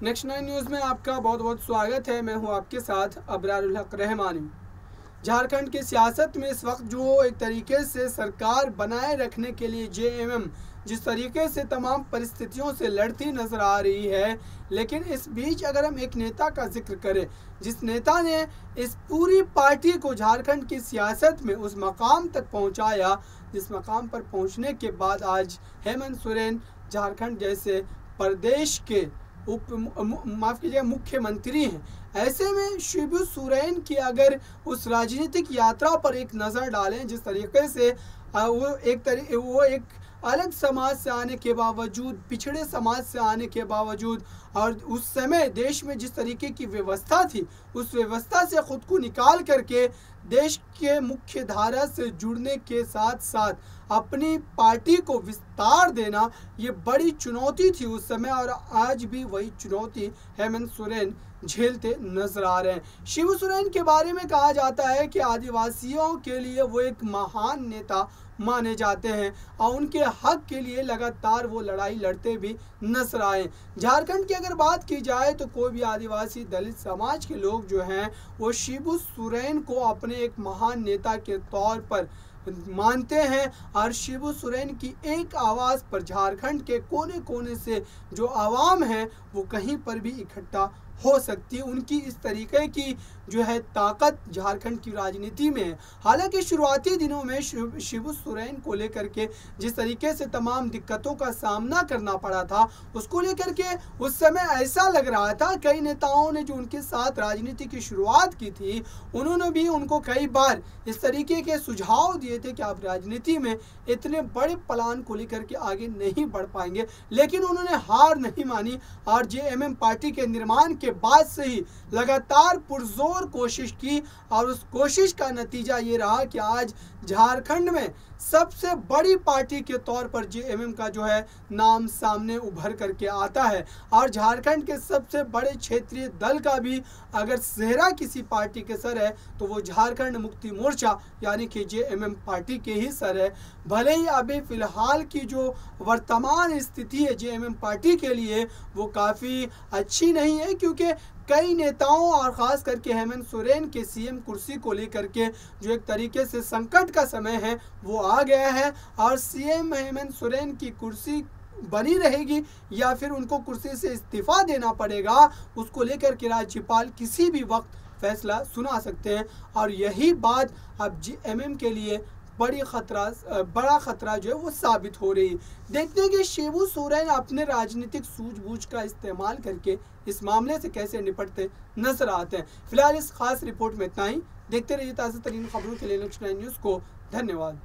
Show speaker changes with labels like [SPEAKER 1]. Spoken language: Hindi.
[SPEAKER 1] नेक्स्ट 9 न्यूज़ में आपका बहुत बहुत स्वागत है। मैं हूं आपके साथ अबरारुल हक रहमानी। झारखंड की सियासत में इस वक्त जो एक तरीके से सरकार बनाए रखने के लिए जेएमएम जिस तरीके से तमाम परिस्थितियों से लड़ती नज़र आ रही है, लेकिन इस बीच अगर हम एक नेता का जिक्र करें, जिस नेता ने इस पूरी पार्टी को झारखंड की सियासत में उस मकाम तक पहुंचाया जिस मकाम पर पहुंचने के बाद आज हेमंत सोरेन झारखंड जैसे प्रदेश के मुख्यमंत्री हैं। ऐसे में शिबू सोरेन की अगर उस राजनीतिक यात्रा पर एक नज़र डालें, जिस तरीके से वो एक अलग समाज से आने के बावजूद, पिछड़े समाज से आने के बावजूद, और उस समय देश में जिस तरीके की व्यवस्था थी उस व्यवस्था से ख़ुद को निकाल करके देश के मुख्य धारा से जुड़ने के साथ साथ अपनी पार्टी को विस्तार देना, ये बड़ी चुनौती थी उस समय, और आज भी वही चुनौती हेमंत सोरेन झेलते नजर आ रहे हैं। शिबू सोरेन के बारे में कहा जाता है कि आदिवासियों के लिए वो एक महान नेता माने जाते हैं और उनके हक के लिए लगातार वो लड़ाई लड़ते भी नजर आए। झारखंड की अगर बात की जाए तो कोई भी आदिवासी दलित समाज के लोग जो हैं वो शिबू सोरेन को अपने एक महान नेता के तौर पर मानते हैं, और शिबू सोरेन की एक आवाज़ पर झारखंड के कोने कोने से जो आवाम है वो कहीं पर भी इकट्ठा हो सकती है। उनकी इस तरीके की जो है ताकत झारखंड की राजनीति में है। हालांकि शुरुआती दिनों में शिबू सोरेन को लेकर के जिस तरीके से तमाम दिक्कतों का सामना करना पड़ा था, उसको लेकर के उस समय ऐसा लग रहा था, कई नेताओं ने जो उनके साथ राजनीति की शुरुआत की थी उन्होंने भी उनको कई बार इस तरीके के सुझाव दिए थे कि आप राजनीति में इतने बड़े प्लान को लेकर के आगे नहीं बढ़ पाएंगे, लेकिन उन्होंने हार नहीं मानी और जेएमएम पार्टी के निर्माण के बाद से ही लगातार पुरजोर कोशिश की, और उस कोशिश का नतीजा ये रहा कि आज झारखंड में सबसे बड़ी पार्टी के तौर पर जेएमएम का जो है नाम सामने उभर करके आता है, और झारखंड के सबसे बड़े क्षेत्रीय दल का भी अगर सेहरा किसी पार्टी के सर है तो वो झारखंड मुक्ति मोर्चा यानी कि जेएमएम पार्टी के ही सर है। भले ही अभी फिलहाल की जो वर्तमान स्थिति है जेएमएम पार्टी के लिए वो काफ़ी अच्छी नहीं है, क्योंकि कई नेताओं और ख़ास करके हेमंत सोरेन के सीएम कुर्सी को लेकर के जो एक तरीके से संकट का समय है वो आ गया है, और सीएम हेमंत सोरेन की कुर्सी बनी रहेगी या फिर उनको कुर्सी से इस्तीफा देना पड़ेगा, उसको लेकर के राज्यपाल किसी भी वक्त फैसला सुना सकते हैं। और यही बात अब जेएमएम के लिए बड़ा खतरा जो है वो साबित हो रही है। देखते हैं कि शिबू सोरेन अपने राजनीतिक सूझबूझ का इस्तेमाल करके इस मामले से कैसे निपटते नजर आते हैं। फिलहाल इस खास रिपोर्ट में इतना ही। देखते रहिए ताज़ा तरीन खबरों के लिए नेक्स्ट 9 न्यूज़ को। धन्यवाद।